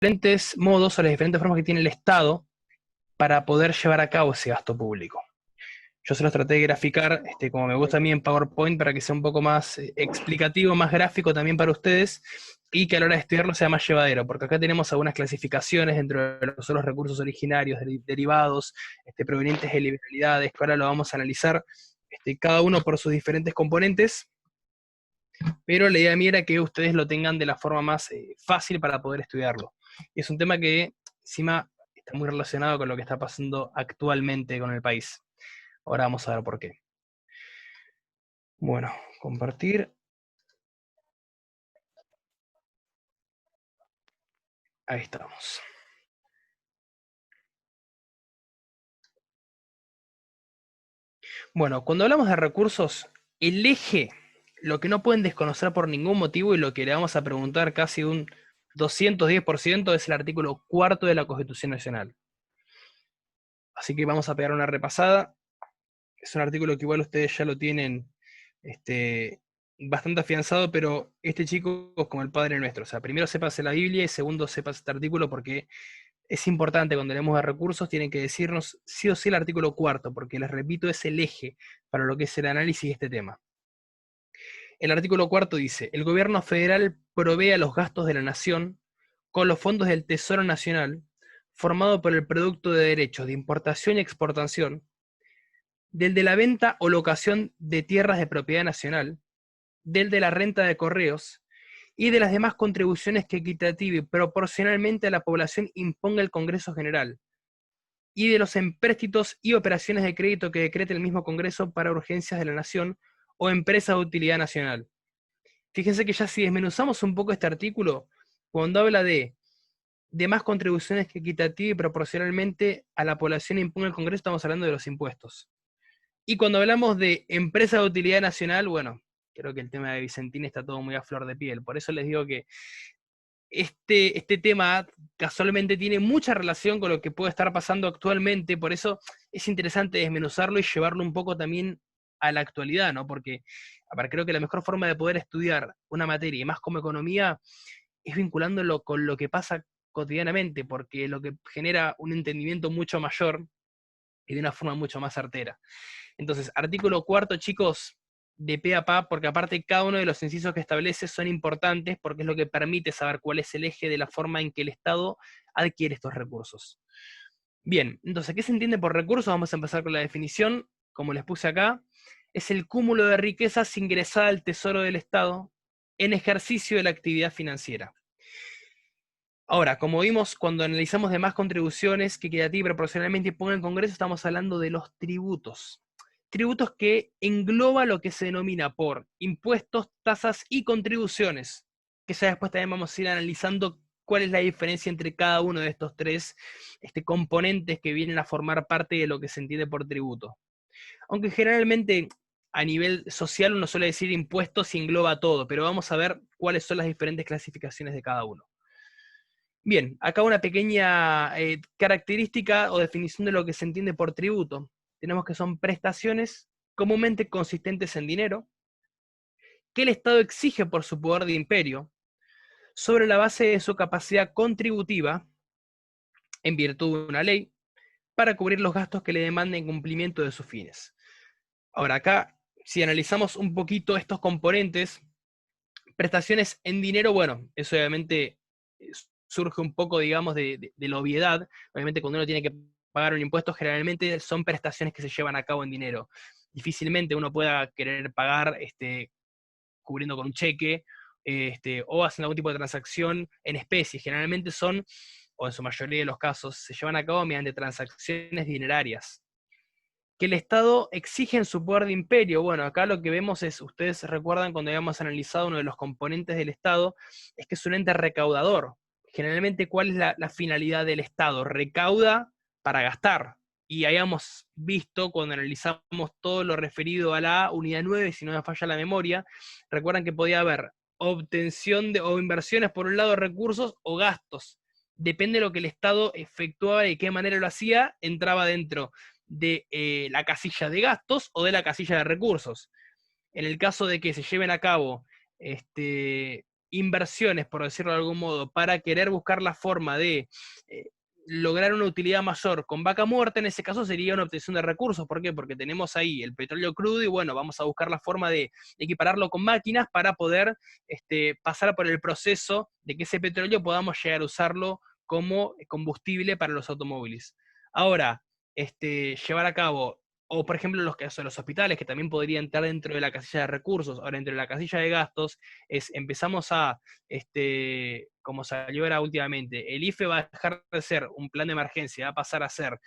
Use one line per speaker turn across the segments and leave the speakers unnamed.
diferentes modos o las diferentes formas que tiene el Estado para poder llevar a cabo ese gasto público. Yo se los traté de graficar, como me gusta a mí en PowerPoint, para que sea un poco más explicativo, más gráfico también para ustedes, y que a la hora de estudiarlo sea más llevadero, porque acá tenemos algunas clasificaciones dentro de lo que son los recursos originarios, derivados, provenientes de liberalidades, que ahora lo vamos a analizar, cada uno por sus diferentes componentes, pero la idea mía era que ustedes lo tengan de la forma más fácil para poder estudiarlo. Y es un tema que encima está muy relacionado con lo que está pasando actualmente con el país. Ahora vamos a ver por qué. Bueno, compartir. Ahí estamos. Bueno, cuando hablamos de recursos, el eje, lo que no pueden desconocer por ningún motivo y lo que le vamos a preguntar casi un 210% es el artículo 4 de la Constitución Nacional. Así que vamos a pegar una repasada. Es un artículo que igual ustedes ya lo tienen bastante afianzado, pero este chico es como el Padre Nuestro. O sea, primero sépase la Biblia y segundo sépase este artículo porque es importante cuando leemos de recursos, tienen que decirnos sí o sí el artículo 4, porque les repito, es el eje para lo que es el análisis de este tema. El artículo 4 dice, el gobierno federal provee a los gastos de la nación con los fondos del Tesoro Nacional, formado por el producto de derechos de importación y exportación, del de la venta o locación de tierras de propiedad nacional, del de la renta de correos, y de las demás contribuciones que equitativa y proporcionalmente a la población imponga el Congreso General, y de los empréstitos y operaciones de crédito que decrete el mismo Congreso para urgencias de la nación o empresas de utilidad nacional. Fíjense que ya si desmenuzamos un poco este artículo, cuando habla de demás contribuciones que equitativa y proporcionalmente a la población imponga el Congreso, estamos hablando de los impuestos. Y cuando hablamos de empresa de utilidad nacional, bueno, creo que el tema de Vicentín está todo muy a flor de piel. Por eso les digo que este tema casualmente tiene mucha relación con lo que puede estar pasando actualmente, por eso es interesante desmenuzarlo y llevarlo un poco también a la actualidad, ¿no? Porque, a ver, creo que la mejor forma de poder estudiar una materia, y más como economía, es vinculándolo con lo que pasa cotidianamente, porque lo que genera un entendimiento mucho mayor y de una forma mucho más certera. Entonces, artículo 4, chicos, de pe a pa, porque aparte cada uno de los incisos que establece son importantes porque es lo que permite saber cuál es el eje de la forma en que el Estado adquiere estos recursos. Bien, entonces, ¿qué se entiende por recursos? Vamos a empezar con la definición, como les puse acá. Es el cúmulo de riquezas ingresada al tesoro del Estado en ejercicio de la actividad financiera. Ahora, como vimos cuando analizamos demás contribuciones que equitativa y proporcionalmente imponga el Congreso, estamos hablando de los tributos. Tributos que engloba lo que se denomina por impuestos, tasas y contribuciones, que ya después también vamos a ir analizando cuál es la diferencia entre cada uno de estos tres componentes que vienen a formar parte de lo que se entiende por tributo. Aunque generalmente a nivel social uno suele decir impuestos y engloba todo, pero vamos a ver cuáles son las diferentes clasificaciones de cada uno. Bien, acá una pequeña característica o definición de lo que se entiende por tributo. Tenemos que son prestaciones comúnmente consistentes en dinero, que el Estado exige por su poder de imperio, sobre la base de su capacidad contributiva, en virtud de una ley, para cubrir los gastos que le demanden cumplimiento de sus fines. Ahora acá, si analizamos un poquito estos componentes, prestaciones en dinero, bueno, eso obviamente surge un poco, digamos, de la obviedad. Obviamente cuando uno tiene que pagar un impuesto, generalmente son prestaciones que se llevan a cabo en dinero. Difícilmente uno pueda querer pagar cubriendo con un cheque o haciendo algún tipo de transacción en especie. Generalmente son, o en su mayoría de los casos, se llevan a cabo mediante transacciones dinerarias. Que el Estado exige en su poder de imperio. Bueno, acá lo que vemos es, ustedes recuerdan cuando habíamos analizado uno de los componentes del Estado, es que es un ente recaudador. Generalmente, ¿cuál es la finalidad del Estado? Recauda para gastar. Y habíamos visto cuando analizamos todo lo referido a la unidad 9, si no me falla la memoria, recuerdan que podía haber obtención o inversiones por un lado, recursos o gastos. Depende de lo que el Estado efectuaba y de qué manera lo hacía, entraba dentro de la casilla de gastos o de la casilla de recursos. En el caso de que se lleven a cabo inversiones, por decirlo de algún modo, para querer buscar la forma de lograr una utilidad mayor con vaca muerta, en ese caso sería una obtención de recursos. ¿Por qué? Porque tenemos ahí el petróleo crudo y bueno, vamos a buscar la forma de equipararlo con máquinas para poder pasar por el proceso de que ese petróleo podamos llegar a usarlo como combustible para los automóviles. Ahora, llevar a cabo, o por ejemplo los casos de los hospitales, que también podrían entrar dentro de la casilla de recursos. Ahora, dentro de la casilla de gastos, empezamos a, como salió ahora últimamente, el IFE va a dejar de ser un plan de emergencia, va a pasar a ser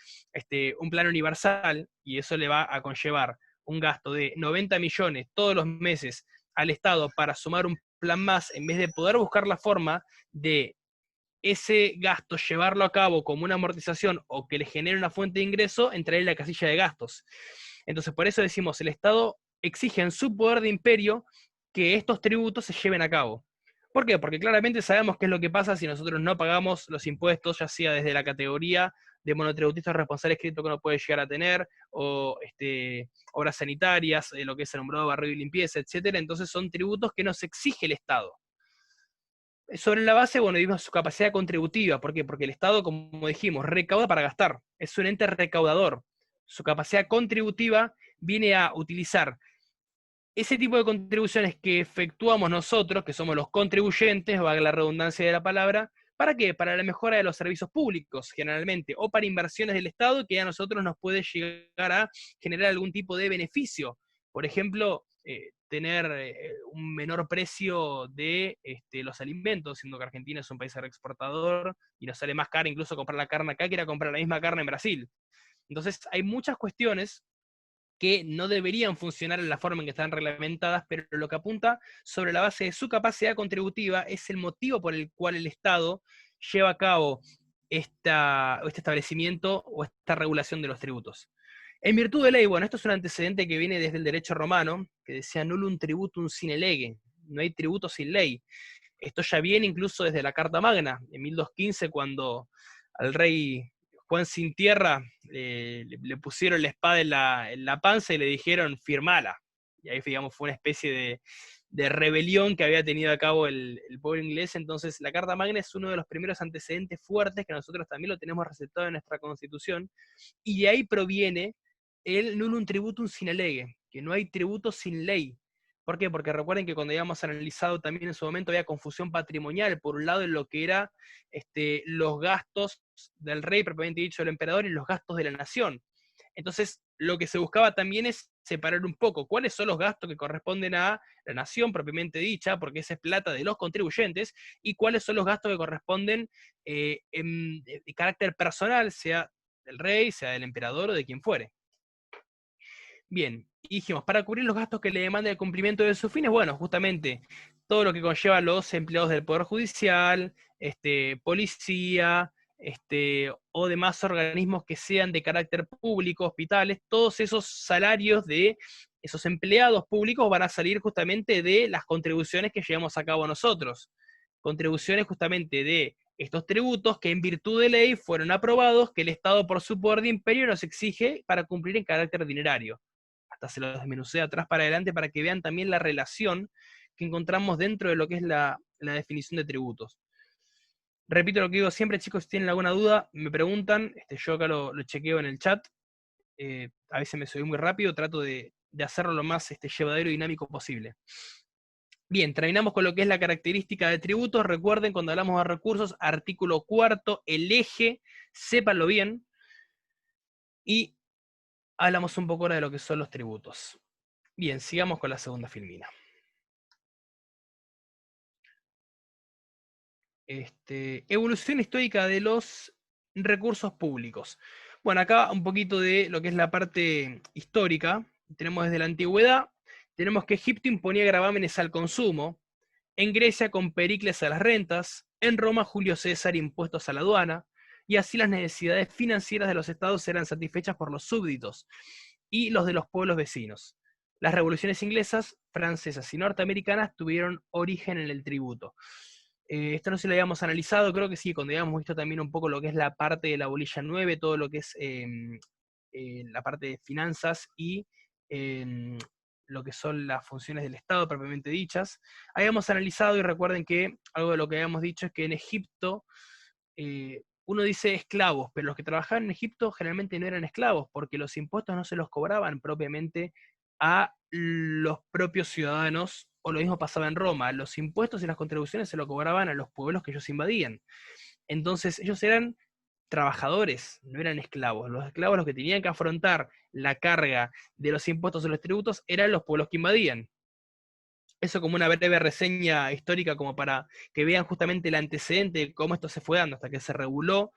un plan universal, y eso le va a conllevar un gasto de 90 millones todos los meses al Estado para sumar un plan más, en vez de poder buscar la forma de ese gasto, llevarlo a cabo como una amortización o que le genere una fuente de ingreso, entrar en la casilla de gastos. Entonces, por eso decimos, el Estado exige en su poder de imperio que estos tributos se lleven a cabo. ¿Por qué? Porque claramente sabemos qué es lo que pasa si nosotros no pagamos los impuestos, ya sea desde la categoría de monotributista responsable escrito que uno puede llegar a tener, o obras sanitarias, lo que es el alumbrado, barrio y limpieza, etc. Entonces son tributos que nos exige el Estado. Sobre la base, bueno, vimos su capacidad contributiva. ¿Por qué? Porque el Estado, como dijimos, recauda para gastar. Es un ente recaudador. Su capacidad contributiva viene a utilizar ese tipo de contribuciones que efectuamos nosotros, que somos los contribuyentes, valga la redundancia de la palabra. ¿Para qué? Para la mejora de los servicios públicos, generalmente, o para inversiones del Estado que a nosotros nos puede llegar a generar algún tipo de beneficio. Por ejemplo, tener un menor precio de los alimentos, siendo que Argentina es un país exportador y nos sale más caro incluso comprar la carne acá que ir a comprar la misma carne en Brasil. Entonces, hay muchas cuestiones que no deberían funcionar en la forma en que están reglamentadas, pero lo que apunta sobre la base de su capacidad contributiva es el motivo por el cual el Estado lleva a cabo este establecimiento o esta regulación de los tributos. En virtud de ley, bueno, esto es un antecedente que viene desde el derecho romano, que decía nullum tributum sine lege, no hay tributo sin ley. Esto ya viene incluso desde la Carta Magna, en 1215, cuando al rey Juan Sin Tierra le pusieron la espada en la panza y le dijeron firmala. Y ahí, digamos, fue una especie de rebelión que había tenido a cabo el pueblo inglés. Entonces, la Carta Magna es uno de los primeros antecedentes fuertes que nosotros también lo tenemos receptado en nuestra Constitución, y de ahí proviene el nullum tributum sine lege, que no hay tributo sin ley. ¿Por qué? Porque recuerden que cuando habíamos analizado también en su momento había confusión patrimonial, por un lado en lo que era los gastos del rey, propiamente dicho, del emperador, y los gastos de la nación. Entonces, lo que se buscaba también es separar un poco cuáles son los gastos que corresponden a la nación propiamente dicha, porque esa es plata de los contribuyentes, y cuáles son los gastos que corresponden de carácter personal, sea del rey, sea del emperador o de quien fuere. Bien, y dijimos, para cubrir los gastos que le demanda el cumplimiento de sus fines, bueno, justamente todo lo que conlleva a los empleados del Poder Judicial, policía, o demás organismos que sean de carácter público, hospitales, todos esos salarios de esos empleados públicos van a salir justamente de las contribuciones que llevamos a cabo nosotros. Contribuciones justamente de estos tributos que en virtud de ley fueron aprobados, que el Estado por su poder de imperio nos exige para cumplir en carácter dinerario. Hasta se los desmenucé atrás para adelante para que vean también la relación que encontramos dentro de lo que es la definición de tributos. Repito lo que digo siempre, chicos, si tienen alguna duda, me preguntan, yo acá lo chequeo en el chat, a veces me soy muy rápido, trato de hacerlo lo más llevadero y dinámico posible. Bien, terminamos con lo que es la característica de tributos. Recuerden, cuando hablamos de recursos, artículo 4, el eje, sépanlo bien, y hablamos un poco ahora de lo que son los tributos. Bien, sigamos con la segunda filmina. Evolución histórica de los recursos públicos. Bueno, acá un poquito de lo que es la parte histórica. Tenemos desde la antigüedad, tenemos que Egipto imponía gravámenes al consumo, en Grecia con Pericles a las rentas, en Roma Julio César impuestos a la aduana, y así las necesidades financieras de los estados eran satisfechas por los súbditos y los de los pueblos vecinos. Las revoluciones inglesas, francesas y norteamericanas tuvieron origen en el tributo. Esto no sé si lo habíamos analizado, creo que sí, cuando habíamos visto también un poco lo que es la parte de la bolilla 9, todo lo que es la parte de finanzas y lo que son las funciones del Estado propiamente dichas. Habíamos analizado, y recuerden que algo de lo que habíamos dicho es que en Egipto, uno dice esclavos, pero los que trabajaban en Egipto generalmente no eran esclavos, porque los impuestos no se los cobraban propiamente a los propios ciudadanos, o lo mismo pasaba en Roma, los impuestos y las contribuciones se lo cobraban a los pueblos que ellos invadían. Entonces ellos eran trabajadores, no eran esclavos. Los esclavos, los que tenían que afrontar la carga de los impuestos y los tributos, eran los pueblos que invadían. Eso como una breve reseña histórica, como para que vean justamente el antecedente de cómo esto se fue dando hasta que se reguló,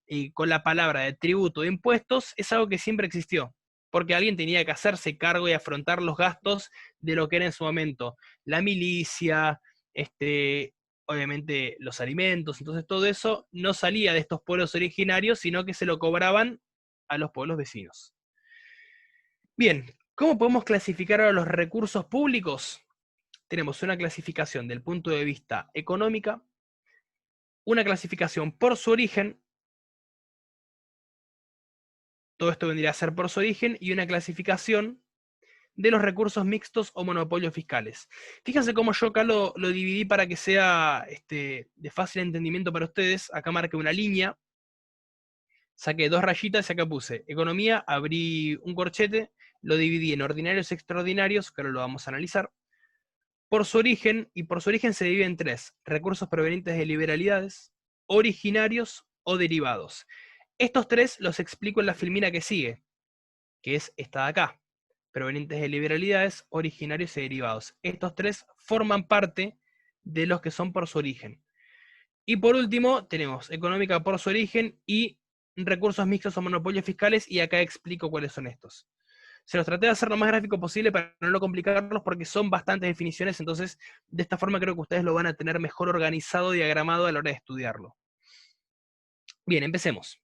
y con la palabra de tributo de impuestos, es algo que siempre existió, porque alguien tenía que hacerse cargo y afrontar los gastos de lo que era en su momento la milicia, obviamente los alimentos. Entonces todo eso no salía de estos pueblos originarios, sino que se lo cobraban a los pueblos vecinos. Bien, ¿cómo podemos clasificar ahora los recursos públicos? Tenemos una clasificación del punto de vista económica, una clasificación por su origen, todo esto vendría a ser por su origen, y una clasificación de los recursos mixtos o monopolios fiscales. Fíjense cómo yo acá lo dividí para que sea de fácil entendimiento para ustedes. Acá marqué una línea, saqué dos rayitas y acá puse economía, abrí un corchete, lo dividí en ordinarios y extraordinarios, que ahora lo vamos a analizar, por su origen, y por su origen se divide en tres: recursos provenientes de liberalidades, originarios o derivados. Estos tres los explico en la filmina que sigue, que es esta de acá: provenientes de liberalidades, originarios y derivados. Estos tres forman parte de los que son por su origen. Y por último, tenemos económica por su origen y recursos mixtos o monopolios fiscales, y acá explico cuáles son estos. Se los traté de hacer lo más gráfico posible para no complicarlos, porque son bastantes definiciones, entonces de esta forma creo que ustedes lo van a tener mejor organizado, diagramado a la hora de estudiarlo. Bien, empecemos.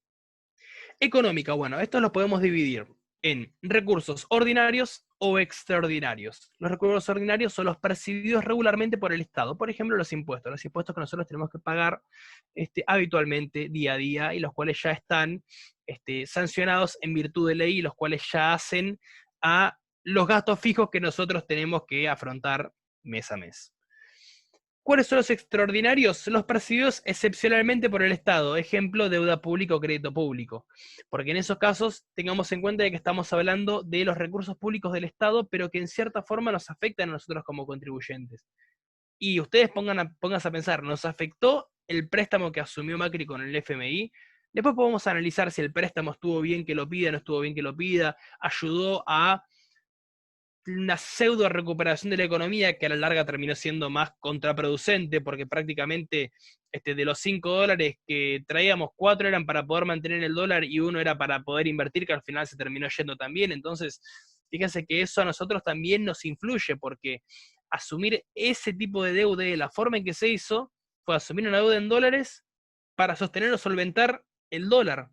Económica, bueno, estos los podemos dividir en recursos ordinarios o extraordinarios. Los recursos ordinarios son los percibidos regularmente por el Estado, por ejemplo los impuestos que nosotros tenemos que pagar habitualmente, día a día, y los cuales ya están sancionados en virtud de ley, y los cuales ya hacen a los gastos fijos que nosotros tenemos que afrontar mes a mes. ¿Cuáles son los extraordinarios? Los percibidos excepcionalmente por el Estado, ejemplo, deuda pública o crédito público. Porque en esos casos tengamos en cuenta de que estamos hablando de los recursos públicos del Estado, pero que en cierta forma nos afectan a nosotros como contribuyentes. Y ustedes pónganse a pensar, ¿nos afectó el préstamo que asumió Macri con el FMI? Después podemos analizar si el préstamo estuvo bien que lo pida, no estuvo bien que lo pida, ayudó a una pseudo recuperación de la economía, que a la larga terminó siendo más contraproducente, porque prácticamente de los $5 que traíamos, 4 eran para poder mantener el dólar y 1 era para poder invertir, que al final se terminó yendo también. Entonces, fíjense que eso a nosotros también nos influye, porque asumir ese tipo de deuda de la forma en que se hizo fue asumir una deuda en dólares para sostener o solventar el dólar.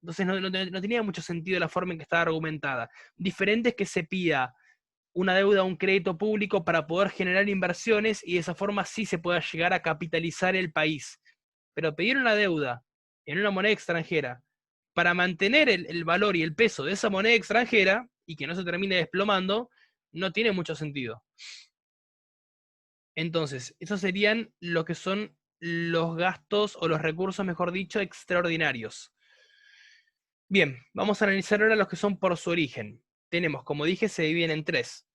Entonces no tenía mucho sentido la forma en que estaba argumentada. Diferente es que se pida una deuda, un crédito público para poder generar inversiones, y de esa forma sí se pueda llegar a capitalizar el país. Pero pedir una deuda en una moneda extranjera para mantener el valor y el peso de esa moneda extranjera y que no se termine desplomando, no tiene mucho sentido. Entonces, esos serían lo que son los gastos, o los recursos, mejor dicho, extraordinarios. Bien, vamos a analizar ahora los que son por su origen. Tenemos, como dije, se dividen en tres: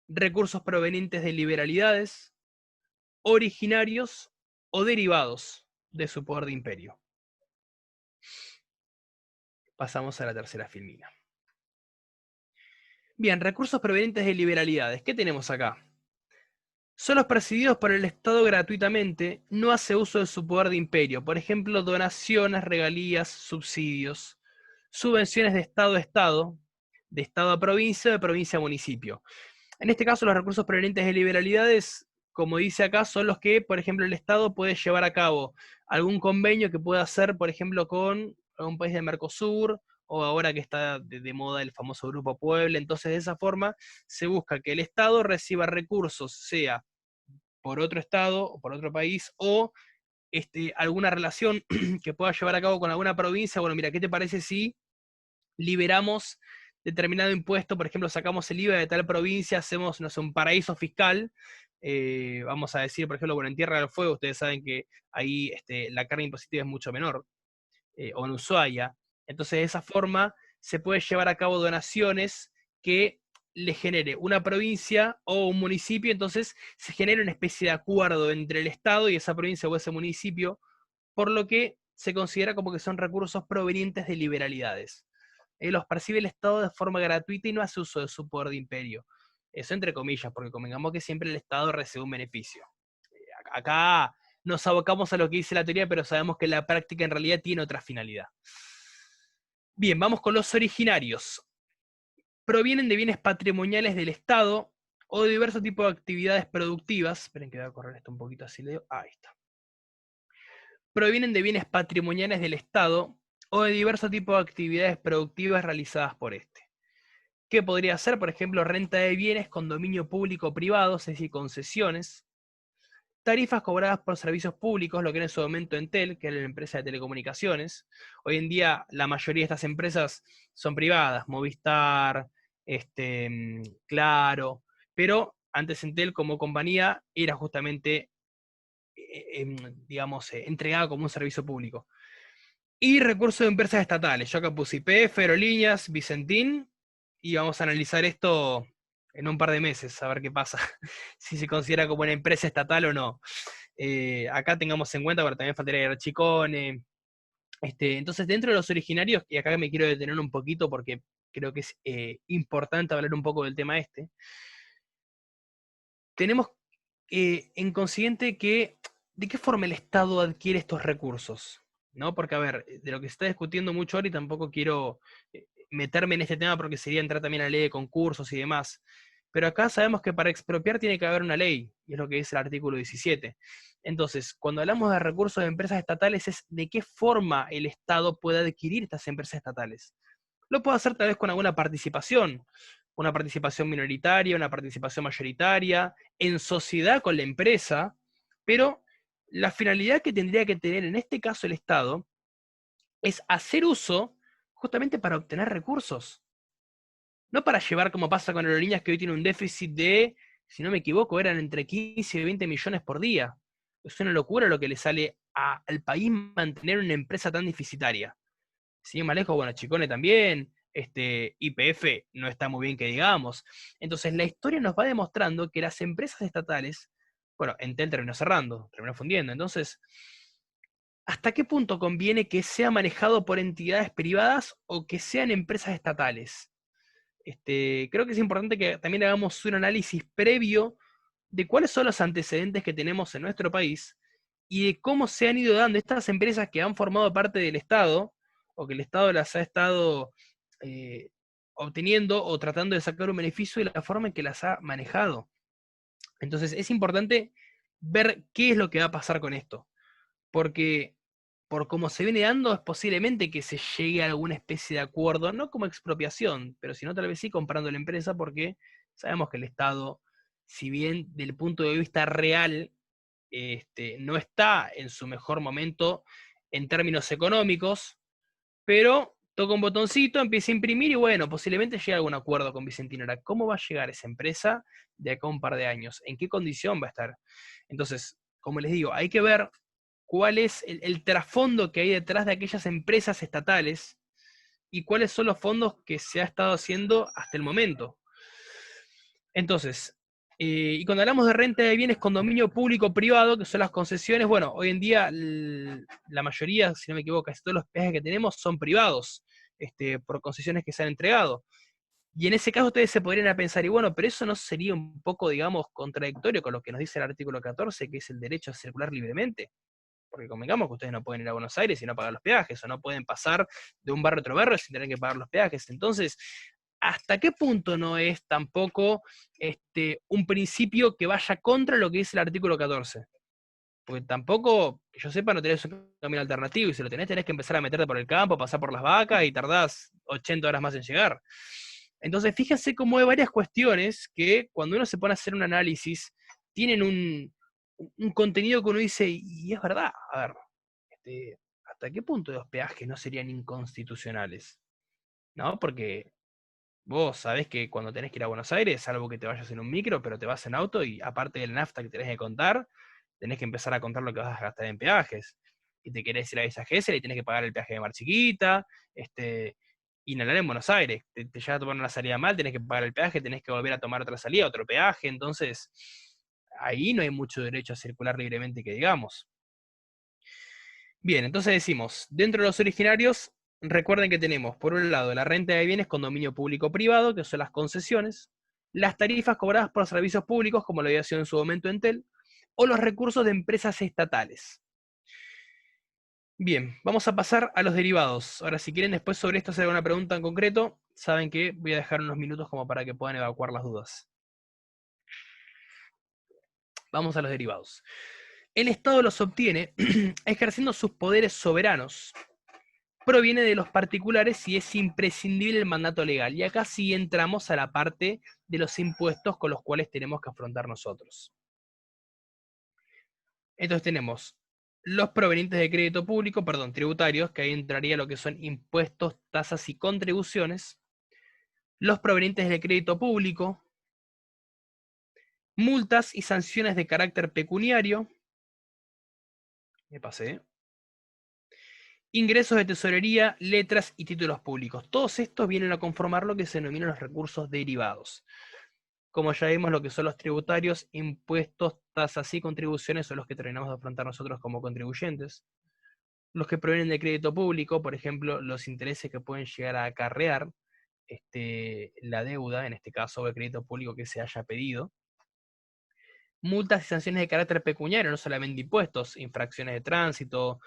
recursos provenientes de liberalidades, originarios o derivados de su poder de imperio. Pasamos a la tercera filmina. Bien, recursos provenientes de liberalidades. ¿Qué tenemos acá? Son los percibidos por el Estado gratuitamente, no hace uso de su poder de imperio. Por ejemplo, donaciones, regalías, subsidios, subvenciones de Estado a Estado, de Estado a provincia, de provincia a municipio. En este caso, los recursos provenientes de liberalidades, como dice acá, son los que, por ejemplo, el Estado puede llevar a cabo algún convenio que pueda hacer, por ejemplo, con algún país del Mercosur, o ahora que está de moda el famoso Grupo Puebla. Entonces, de esa forma, se busca que el Estado reciba recursos, sea por otro Estado o por otro país, o alguna relación que pueda llevar a cabo con alguna provincia. Bueno, mira, ¿qué te parece si liberamos determinado impuesto, por ejemplo, sacamos el IVA de tal provincia, hacemos, no sé, un paraíso fiscal, vamos a decir, por ejemplo, bueno, en Tierra del Fuego, ustedes saben que ahí la carga impositiva es mucho menor, o en Ushuaia. Entonces, de esa forma se puede llevar a cabo donaciones que le genere una provincia o un municipio, entonces se genera una especie de acuerdo entre el Estado y esa provincia o ese municipio, por lo que se considera como que son recursos provenientes de liberalidades. Los percibe el Estado de forma gratuita y no hace uso de su poder de imperio. Eso entre comillas, porque convengamos que siempre el Estado recibe un beneficio. Acá nos abocamos a lo que dice la teoría, pero sabemos que la práctica en realidad tiene otra finalidad. Bien, vamos con los originarios. Provienen de bienes patrimoniales del Estado o de diversos tipos de actividades productivas. Esperen que voy a correr esto un poquito así leo. Ahí está. Provienen de bienes patrimoniales del Estado o de diversos tipos de actividades productivas realizadas por este. ¿Qué podría ser? Por ejemplo, renta de bienes con dominio público o privado, es decir, concesiones, tarifas cobradas por servicios públicos, lo que era en su momento Entel, que era la empresa de telecomunicaciones. Hoy en día la mayoría de estas empresas son privadas, Movistar, Claro, pero antes Entel como compañía era justamente, digamos, entregada como un servicio público. Y recursos de empresas estatales. Yo acá puse YPF, Aerolíneas, Vicentín, y vamos a analizar esto en un par de meses, a ver qué pasa, si se considera como una empresa estatal o no. Acá tengamos en cuenta, pero también faltaría Archicone. Entonces, dentro de los originarios, y acá me quiero detener un poquito porque creo que es importante hablar un poco del tema tenemos en consciente que, ¿de qué forma el Estado adquiere estos recursos? ¿No? Porque, a ver, de lo que se está discutiendo mucho ahora, y tampoco quiero meterme en este tema porque sería entrar también a la ley de concursos y demás, pero acá sabemos que para expropiar tiene que haber una ley, y es lo que dice el artículo 17. Entonces, cuando hablamos de recursos de empresas estatales, es de qué forma el Estado puede adquirir estas empresas estatales. Lo puede hacer tal vez con alguna participación, una participación minoritaria, una participación mayoritaria, en sociedad con la empresa, pero la finalidad que tendría que tener en este caso el Estado es hacer uso justamente para obtener recursos. No para llevar, como pasa con aerolíneas, que hoy tiene un déficit de, si no me equivoco, eran entre 15 y 20 millones por día. Es una locura lo que le sale al país mantener una empresa tan deficitaria. Sin más lejos, bueno, Chicone también, YPF no está muy bien que digamos. Entonces, la historia nos va demostrando que las empresas estatales, bueno, Entel terminó cerrando, terminó fundiendo. Entonces, ¿hasta qué punto conviene que sea manejado por entidades privadas o que sean empresas estatales? Creo que es importante que también hagamos un análisis previo de cuáles son los antecedentes que tenemos en nuestro país y de cómo se han ido dando estas empresas que han formado parte del Estado o que el Estado las ha estado eh, obteniendo o tratando de sacar un beneficio y la forma en que las ha manejado. Entonces es importante ver qué es lo que va a pasar con esto, porque por cómo se viene dando es posiblemente que se llegue a alguna especie de acuerdo, no como expropiación, pero sino tal vez sí comprando la empresa, porque sabemos que el Estado, si bien del punto de vista real, no está en su mejor momento en términos económicos, pero toca un botoncito, empieza a imprimir y bueno, posiblemente llegue a algún acuerdo con Vicentino. Ahora, ¿cómo va a llegar esa empresa de acá a un par de años? ¿En qué condición va a estar? Entonces, como les digo, hay que ver cuál es el trasfondo que hay detrás de aquellas empresas estatales y cuáles son los fondos que se ha estado haciendo hasta el momento. Entonces, y cuando hablamos de renta de bienes con dominio público-privado, que son las concesiones, bueno, hoy en día la mayoría, si no me equivoco, casi todos los peajes que tenemos son privados, por concesiones que se han entregado. Y en ese caso ustedes se podrían pensar, y bueno, pero eso no sería un poco, digamos, contradictorio con lo que nos dice el artículo 14, que es el derecho a circular libremente. Porque convengamos que ustedes no pueden ir a Buenos Aires y no pagar los peajes, o no pueden pasar de un barrio a otro barrio sin tener que pagar los peajes. Entonces, ¿hasta qué punto no es tampoco un principio que vaya contra lo que dice el artículo 14? Porque tampoco, que yo sepa, no tenés un camino alternativo, y si lo tenés, tenés que empezar a meterte por el campo, pasar por las vacas, y tardás 80 horas más en llegar. Entonces, fíjense cómo hay varias cuestiones que cuando uno se pone a hacer un análisis, tienen un contenido que uno dice, y es verdad, a ver, ¿hasta qué punto los peajes no serían inconstitucionales? ¿No? Porque Vos sabés que cuando tenés que ir a Buenos Aires, salvo que te vayas en un micro, pero te vas en auto y aparte del nafta que tenés que contar, tenés que empezar a contar lo que vas a gastar en peajes. Y te querés ir a esa Gesell y tenés que pagar el peaje de Mar Chiquita, inhalar en Buenos Aires. Te llega a tomar una salida mal, tenés que pagar el peaje, tenés que volver a tomar otra salida, otro peaje. Entonces, ahí no hay mucho derecho a circular libremente que digamos. Bien, entonces decimos, dentro de los originarios, recuerden que tenemos, por un lado, la renta de bienes con dominio público-privado, que son las concesiones, las tarifas cobradas por servicios públicos, como lo había sido en su momento Entel, o los recursos de empresas estatales. Bien, vamos a pasar a los derivados. Ahora, si quieren después sobre esto hacer alguna pregunta en concreto, saben que voy a dejar unos minutos como para que puedan evacuar las dudas. Vamos a los derivados. El Estado los obtiene ejerciendo sus poderes soberanos. Proviene de los particulares y es imprescindible el mandato legal. Y acá sí entramos a la parte de los impuestos con los cuales tenemos que afrontar nosotros. Entonces tenemos los provenientes de crédito público, perdón, tributarios, que ahí entraría lo que son impuestos, tasas y contribuciones. Los provenientes de crédito público, multas y sanciones de carácter pecuniario. Me pasé. Ingresos de tesorería, letras y títulos públicos. Todos estos vienen a conformar lo que se denominan los recursos derivados. Como ya vimos, lo que son los tributarios, impuestos, tasas y contribuciones son los que terminamos de afrontar nosotros como contribuyentes. Los que provienen de crédito público, por ejemplo, los intereses que pueden llegar a acarrear la deuda, en este caso el crédito público que se haya pedido. Multas y sanciones de carácter pecuniario, no solamente impuestos, infracciones de tránsito,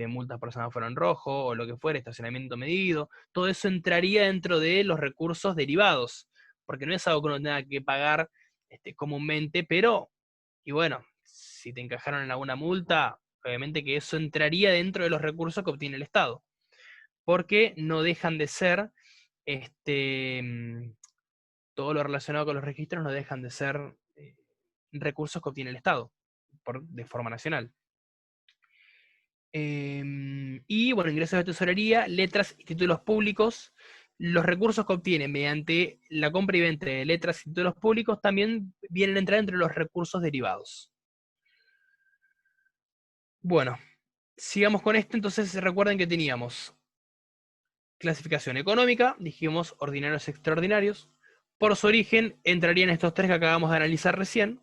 multas por semáforo en rojo, o lo que fuera, estacionamiento medido, todo eso entraría dentro de los recursos derivados, porque no es algo que uno tenga que pagar comúnmente, pero, y bueno, si te encajaron en alguna multa, obviamente que eso entraría dentro de los recursos que obtiene el Estado, porque no dejan de ser, todo lo relacionado con los registros no dejan de ser recursos que obtiene el Estado de forma nacional. Y bueno, ingresos de tesorería, letras y títulos públicos. Los recursos que obtiene mediante la compra y venta de letras y títulos públicos también vienen a entrar entre los recursos derivados. Bueno, sigamos con esto. Entonces recuerden que teníamos clasificación económica, dijimos ordinarios y extraordinarios. Por su origen entrarían estos tres que acabamos de analizar recién.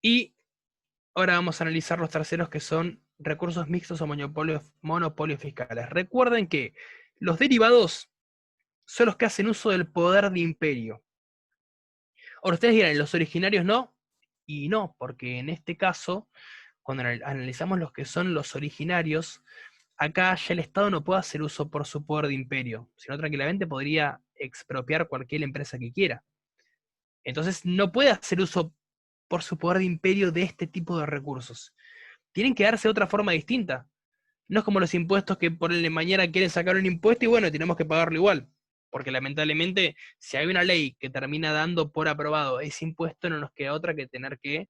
Y ahora vamos a analizar los terceros, que son recursos mixtos o monopolios fiscales. Recuerden que los derivados son los que hacen uso del poder de imperio. Ahora ustedes dirán, los originarios no, y no, porque en este caso, cuando analizamos los que son los originarios, acá ya el Estado no puede hacer uso por su poder de imperio, sino tranquilamente podría expropiar cualquier empresa que quiera. Entonces no puede hacer uso por su poder de imperio de este tipo de recursos. Tienen que darse de otra forma distinta. No es como los impuestos que por el de mañana quieren sacar un impuesto y bueno, tenemos que pagarlo igual. Porque lamentablemente, si hay una ley que termina dando por aprobado ese impuesto, no nos queda otra que tener que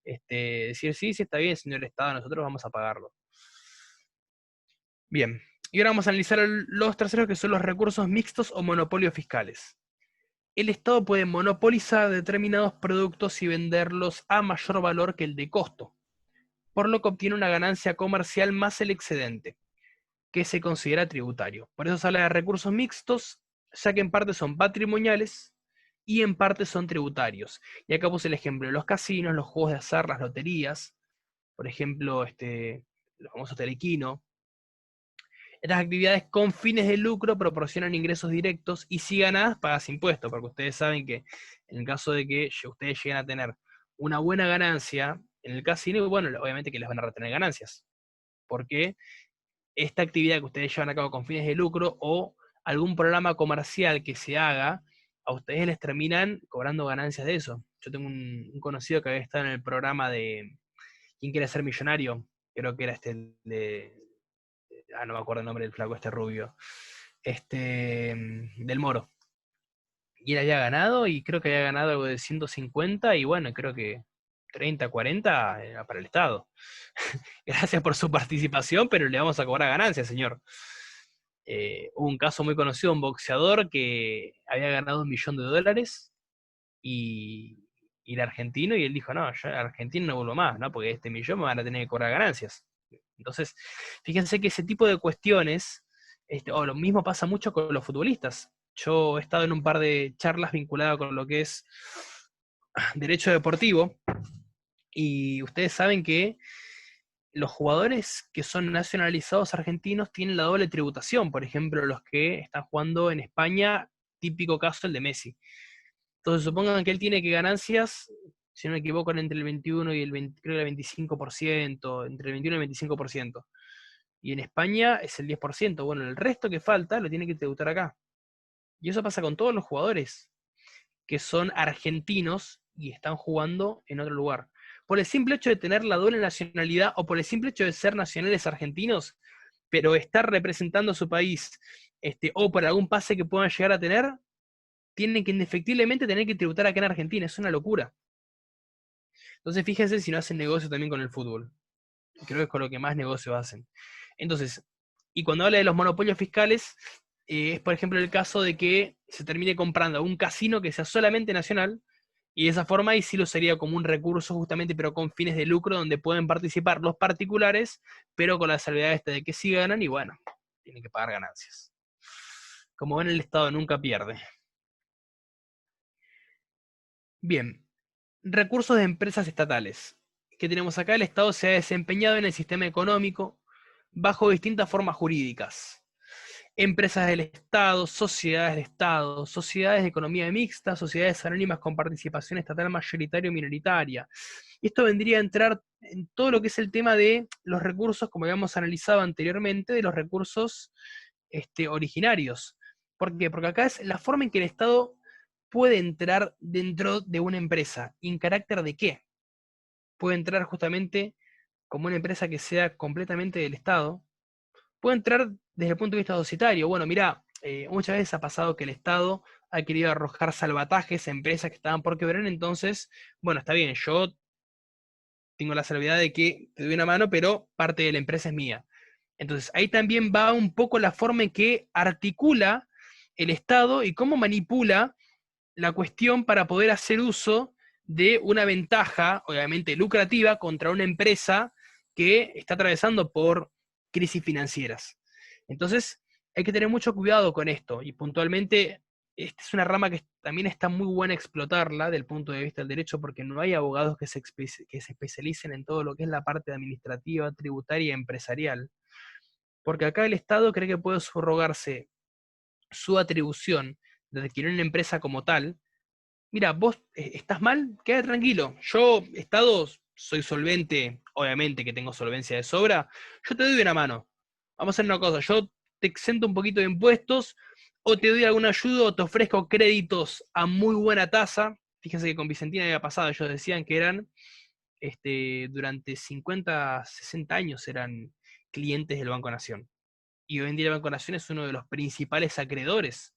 decir, sí, sí está bien, señor Estado, nosotros vamos a pagarlo. Bien, y ahora vamos a analizar los terceros, que son los recursos mixtos o monopolios fiscales. El Estado puede monopolizar determinados productos y venderlos a mayor valor que el de costo, por lo que obtiene una ganancia comercial más el excedente, que se considera tributario. Por eso se habla de recursos mixtos, ya que en parte son patrimoniales y en parte son tributarios. Y acá puse el ejemplo de los casinos, los juegos de azar, las loterías, por ejemplo, los famosos telequino. Estas actividades con fines de lucro proporcionan ingresos directos y si ganas, pagas impuestos, porque ustedes saben que en el caso de que ustedes lleguen a tener una buena ganancia en el casino, bueno, obviamente que les van a retener ganancias, porque esta actividad que ustedes llevan a cabo con fines de lucro o algún programa comercial que se haga, a ustedes les terminan cobrando ganancias de eso. Yo tengo un conocido que había estado en el programa de ¿Quién quiere ser millonario? Creo que era no me acuerdo el nombre del flaco, rubio, del Moro. Y él había ganado, y creo que había ganado algo de 150, y bueno, creo que 30, 40 era para el Estado. Gracias por su participación, pero le vamos a cobrar ganancias, señor. Hubo un caso muy conocido, un boxeador que había ganado $1.000.000 y, y era argentino, y él dijo, no, yo a Argentina no vuelvo más, ¿no? Porque este millón me van a tener que cobrar ganancias. Entonces, fíjense que ese tipo de cuestiones, o lo mismo pasa mucho con los futbolistas. Yo he estado en un par de charlas vinculadas con lo que es derecho deportivo, y ustedes saben que los jugadores que son nacionalizados argentinos tienen la doble tributación, por ejemplo, los que están jugando en España, típico caso el de Messi. Entonces supongan que él tiene que ganancias, si no me equivoco, entre el 21 y el 20, creo que el 25%, entre el 21 y el 25%. Y en España es el 10%. Bueno, el resto que falta lo tiene que tributar acá. Y eso pasa con todos los jugadores que son argentinos y están jugando en otro lugar. Por el simple hecho de tener la doble nacionalidad o por el simple hecho de ser nacionales argentinos, pero estar representando a su país, o por algún pase que puedan llegar a tener, tienen que indefectiblemente tener que tributar acá en Argentina. Es una locura. Entonces fíjense si no hacen negocio también con el fútbol. Creo que es con lo que más negocios hacen. Entonces, y cuando habla de los monopolios fiscales, es por ejemplo el caso de que se termine comprando un casino que sea solamente nacional, y de esa forma ahí sí lo sería como un recurso justamente, pero con fines de lucro, donde pueden participar los particulares, pero con la salvedad de que sí ganan y bueno, tienen que pagar ganancias. Como ven, el Estado nunca pierde. Bien, recursos de empresas estatales. ¿Qué tenemos acá? El Estado se ha desempeñado en el sistema económico bajo distintas formas jurídicas. Empresas del Estado, sociedades de economía mixta, sociedades anónimas con participación estatal mayoritaria o minoritaria. Y esto vendría a entrar en todo lo que es el tema de los recursos, como habíamos analizado anteriormente, de los recursos originarios. ¿Por qué? Porque acá es la forma en que el Estado puede entrar dentro de una empresa. ¿En carácter de qué? Puede entrar justamente como una empresa que sea completamente del Estado. Puede entrar desde el punto de vista societario. Bueno, mira, muchas veces ha pasado que el Estado ha querido arrojar salvatajes a empresas que estaban por quebrar, entonces, bueno, está bien, yo tengo la salvedad de que te doy una mano, pero parte de la empresa es mía. Entonces, ahí también va un poco la forma en que articula el Estado y cómo manipula la cuestión para poder hacer uso de una ventaja, obviamente lucrativa, contra una empresa que está atravesando por crisis financieras. Entonces, hay que tener mucho cuidado con esto, y puntualmente, esta es una rama que también está muy buena explotarla del punto de vista del derecho, porque no hay abogados que se especialicen en todo lo que es la parte administrativa, tributaria y empresarial, porque acá el Estado cree que puede subrogarse su atribución de adquirir una empresa como tal. Mira, vos estás mal, quédate tranquilo. Yo, Estado, soy solvente, obviamente que tengo solvencia de sobra. Yo te doy una mano. Vamos a hacer una cosa, yo te exento un poquito de impuestos, o te doy alguna ayuda, o te ofrezco créditos a muy buena tasa. Fíjense que con Vicentina había pasado, ellos decían que eran, durante 50, 60 años eran clientes del Banco Nación. Y hoy en día el Banco Nación es uno de los principales acreedores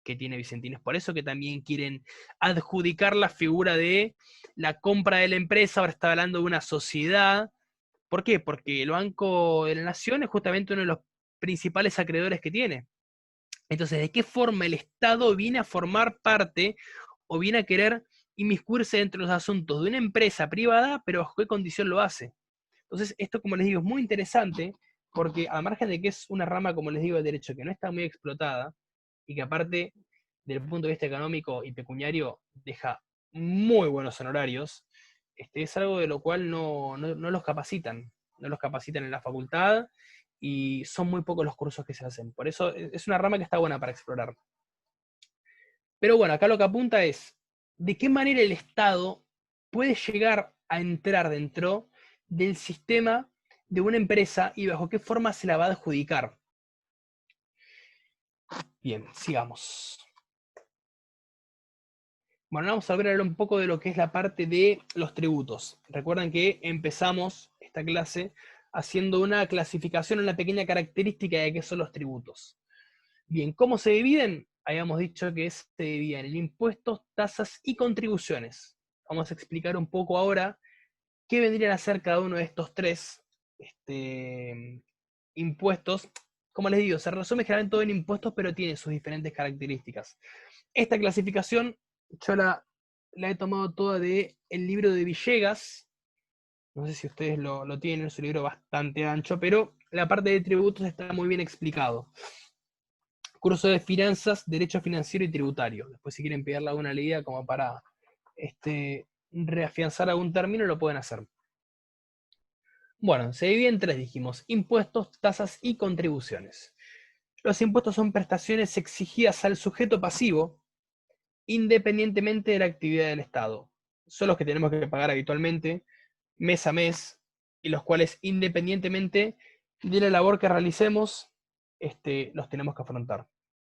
que tiene Vicentín. Es por eso que también quieren adjudicar la figura de la compra de la empresa. Ahora está hablando de una sociedad. ¿Por qué? Porque el Banco de la Nación es justamente uno de los principales acreedores que tiene. Entonces, ¿de qué forma el Estado viene a formar parte o viene a querer inmiscuirse dentro de los asuntos de una empresa privada, pero bajo qué condición lo hace? Entonces, esto, como les digo, es muy interesante porque, al margen de que es una rama, como les digo, del derecho que no está muy explotada, y que aparte, desde el punto de vista económico y pecuniario, deja muy buenos honorarios, es algo de lo cual no los capacitan, no los capacitan en la facultad, y son muy pocos los cursos que se hacen. Por eso es una rama que está buena para explorar. Pero bueno, acá lo que apunta es, ¿de qué manera el Estado puede llegar a entrar dentro del sistema de una empresa y bajo qué forma se la va a adjudicar? Bien, sigamos. Bueno, vamos a hablar un poco de lo que es la parte de los tributos. Recuerden que empezamos esta clase haciendo una clasificación, una pequeña característica de qué son los tributos. Bien, ¿cómo se dividen? Habíamos dicho que se dividían en impuestos, tasas y contribuciones. Vamos a explicar un poco ahora qué vendrían a ser cada uno de estos tres impuestos. como les digo, se resume generalmente todo en impuestos, pero tiene sus diferentes características. Esta clasificación yo la he tomado toda del libro de Villegas. No sé si ustedes lo tienen, es un libro bastante ancho, pero la parte de tributos está muy bien explicado. Curso de finanzas, derecho financiero y tributario. Después si quieren pegarle alguna idea como para reafianzar algún término, lo pueden hacer. Bueno, se divide en tres, dijimos: impuestos, tasas y contribuciones. Los impuestos son prestaciones exigidas al sujeto pasivo, independientemente de la actividad del Estado. Son los que tenemos que pagar habitualmente, mes a mes, y los cuales, independientemente de la labor que realicemos, los tenemos que afrontar.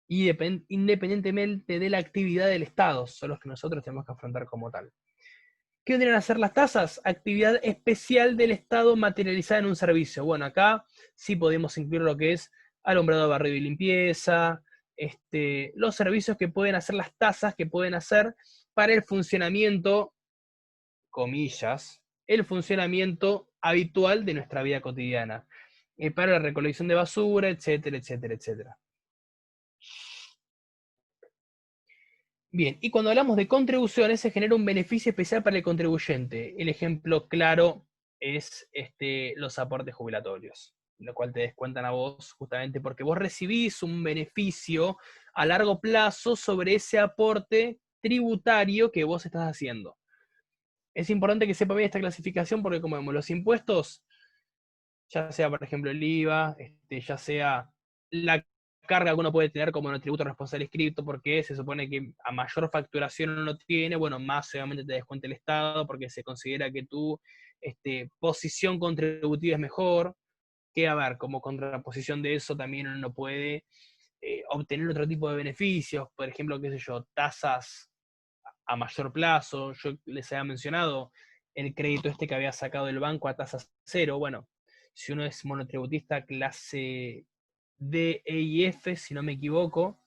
Y independientemente de la actividad del Estado, son los que nosotros tenemos que afrontar como tal. ¿Qué vendrían a ser las tasas? Actividad especial del Estado materializada en un servicio. Bueno, acá sí podemos incluir lo que es alumbrado, barrido y limpieza, los servicios que pueden hacer, las tasas que pueden hacer para el funcionamiento, comillas, el funcionamiento habitual de nuestra vida cotidiana, para la recolección de basura, etcétera, etcétera, etcétera. Bien, y cuando hablamos de contribuciones, se genera un beneficio especial para el contribuyente. El ejemplo claro es los aportes jubilatorios, lo cual te descuentan a vos justamente porque vos recibís un beneficio a largo plazo sobre ese aporte tributario que vos estás haciendo. Es importante que sepa bien esta clasificación porque, como vemos, los impuestos, ya sea por ejemplo el IVA, ya sea la carga que uno puede tener como monotributo responsable inscripto, porque se supone que a mayor facturación uno tiene, bueno, más obviamente te descuenta el Estado, porque se considera que tu posición contributiva es mejor, que a ver, como contraposición de eso también uno puede obtener otro tipo de beneficios, por ejemplo, qué sé yo, tasas a mayor plazo. Yo les había mencionado el crédito que había sacado el banco a tasa cero. Bueno, si uno es monotributista clase D, E y F, si no me equivoco,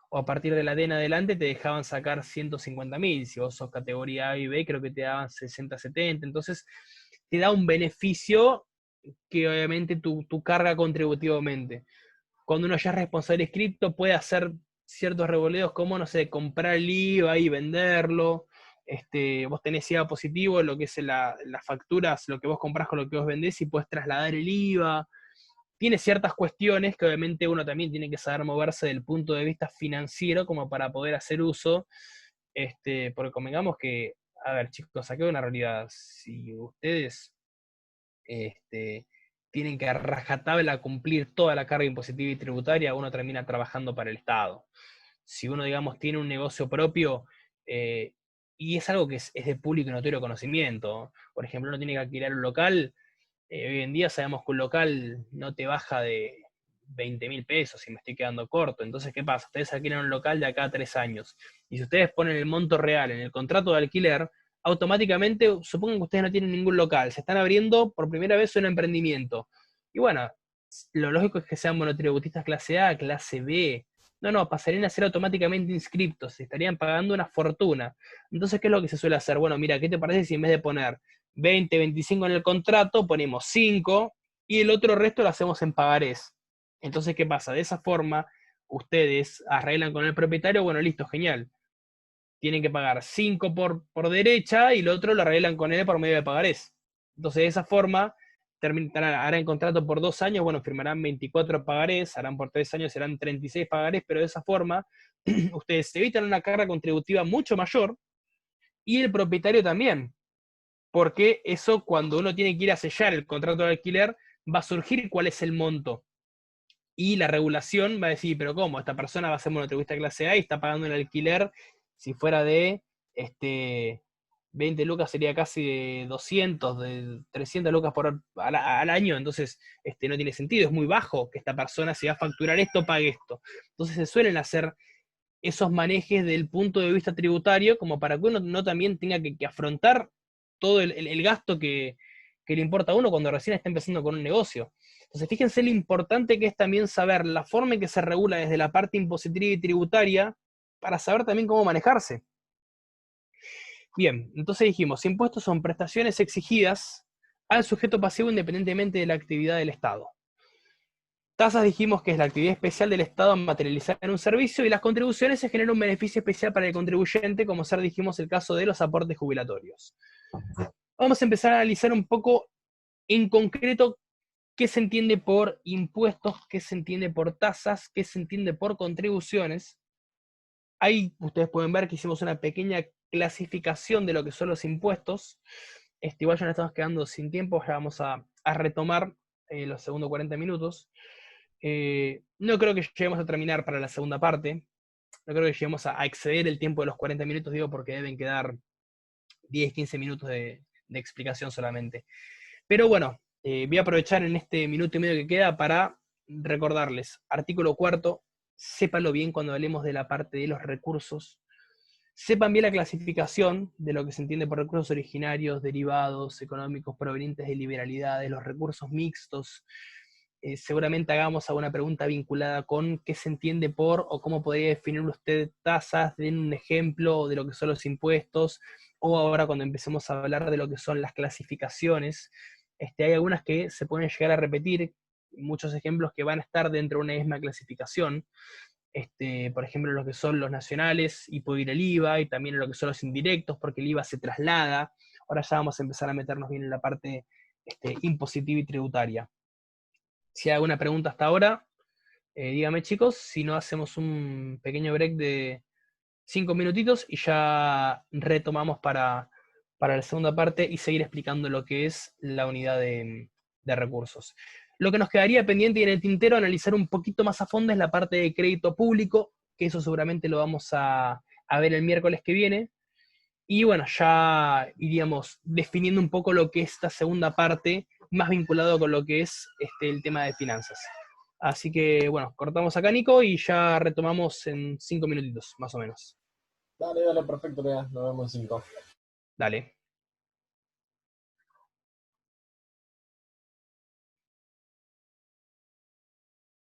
o a partir de la D en adelante te dejaban sacar 150.000. Si vos sos categoría A y B, creo que te daban 60, 70. Entonces, te da un beneficio que obviamente tu carga contributivamente. Cuando uno ya es responsable inscripto, puede hacer ciertos revoleos como, no sé, comprar el IVA y venderlo. Vos tenés IVA positivo, lo que es las facturas, lo que vos comprás con lo que vos vendés, y puedes trasladar el IVA. Tiene ciertas cuestiones que obviamente uno también tiene que saber moverse del punto de vista financiero como para poder hacer uso. Porque convengamos que, a ver, chicos, aquí hay una realidad. Si ustedes tienen que a rajatabla cumplir toda la carga impositiva y tributaria, uno termina trabajando para el Estado. Si uno, digamos, tiene un negocio propio, y es algo que es de público y notorio conocimiento, por ejemplo, uno tiene que alquilar un local, hoy en día sabemos que un local no te baja de 20.000 pesos si me estoy quedando corto. Entonces, ¿qué pasa? Ustedes alquilan un local de acá a 3 años. Y si ustedes ponen el monto real en el contrato de alquiler, automáticamente, supongan que ustedes no tienen ningún local, se están abriendo por primera vez un emprendimiento. Y bueno, lo lógico es que sean monotributistas clase A, clase B. No, pasarían a ser automáticamente inscriptos, se estarían pagando una fortuna. Entonces, ¿qué es lo que se suele hacer? Bueno, mira, ¿qué te parece si en vez de poner 20, 25 en el contrato, ponemos 5 y el otro resto lo hacemos en pagarés? Entonces, ¿qué pasa? De esa forma, ustedes arreglan con el propietario, bueno, listo, genial. Tienen que pagar 5 por derecha y el otro lo arreglan con él por medio de pagarés. Entonces, de esa forma, harán contrato por 2 años, bueno, firmarán 24 pagarés, harán por 3 años, serán 36 pagarés, pero de esa forma, ustedes se evitan una carga contributiva mucho mayor y el propietario también, porque eso, cuando uno tiene que ir a sellar el contrato de alquiler, va a surgir cuál es el monto. Y la regulación va a decir, pero ¿cómo? Esta persona va a ser monotributista clase A y está pagando el alquiler, si fuera de 20 lucas sería casi de 200, de 300 lucas al año. Entonces no tiene sentido, es muy bajo que esta persona, si va a facturar esto, pague esto. Entonces se suelen hacer esos manejes del punto de vista tributario, como para que uno no también tenga que afrontar todo el gasto que le importa a uno cuando recién está empezando con un negocio. Entonces, fíjense lo importante que es también saber la forma en que se regula desde la parte impositiva y tributaria para saber también cómo manejarse. Bien, entonces dijimos, impuestos son prestaciones exigidas al sujeto pasivo independientemente de la actividad del Estado. Tasas dijimos que es la actividad especial del Estado materializada en un servicio, y las contribuciones se genera un beneficio especial para el contribuyente, como ser, dijimos, el caso de los aportes jubilatorios. Vamos a empezar a analizar un poco en concreto qué se entiende por impuestos, qué se entiende por tasas, qué se entiende por contribuciones. Ahí ustedes pueden ver que hicimos una pequeña clasificación de lo que son los impuestos. Igual ya nos estamos quedando sin tiempo, ya vamos a retomar los segundos 40 minutos. No creo que lleguemos a terminar para la segunda parte, no creo que lleguemos a exceder el tiempo de los 40 minutos, digo, porque deben quedar 10, 15 minutos de explicación solamente. Pero bueno, voy a aprovechar en este minuto y medio que queda para recordarles, artículo cuarto, sépanlo bien cuando hablemos de la parte de los recursos, sepan bien la clasificación de lo que se entiende por recursos originarios, derivados, económicos provenientes de liberalidades, los recursos mixtos. Seguramente hagamos alguna pregunta vinculada con qué se entiende por, o cómo podría definir usted tasas, den un ejemplo de lo que son los impuestos, o ahora cuando empecemos a hablar de lo que son las clasificaciones. Hay algunas que se pueden llegar a repetir, muchos ejemplos que van a estar dentro de una misma clasificación. Por ejemplo, lo que son los nacionales, y puede ir el IVA, y también lo que son los indirectos, porque el IVA se traslada. Ahora ya vamos a empezar a meternos bien en la parte impositiva y tributaria. Si hay alguna pregunta hasta ahora, dígame chicos, si no hacemos un pequeño break de 5 minutitos y ya retomamos para la segunda parte y seguir explicando lo que es la unidad de recursos. Lo que nos quedaría pendiente y en el tintero analizar un poquito más a fondo es la parte de crédito público, que eso seguramente lo vamos a ver el miércoles que viene. Y bueno, ya iríamos definiendo un poco lo que es esta segunda parte, más vinculado con lo que es el tema de finanzas. Así que bueno, cortamos acá, Nico, y ya retomamos en 5 minutitos, más o menos.
Dale, dale, perfecto, Lea. Nos vemos en 5.
Dale.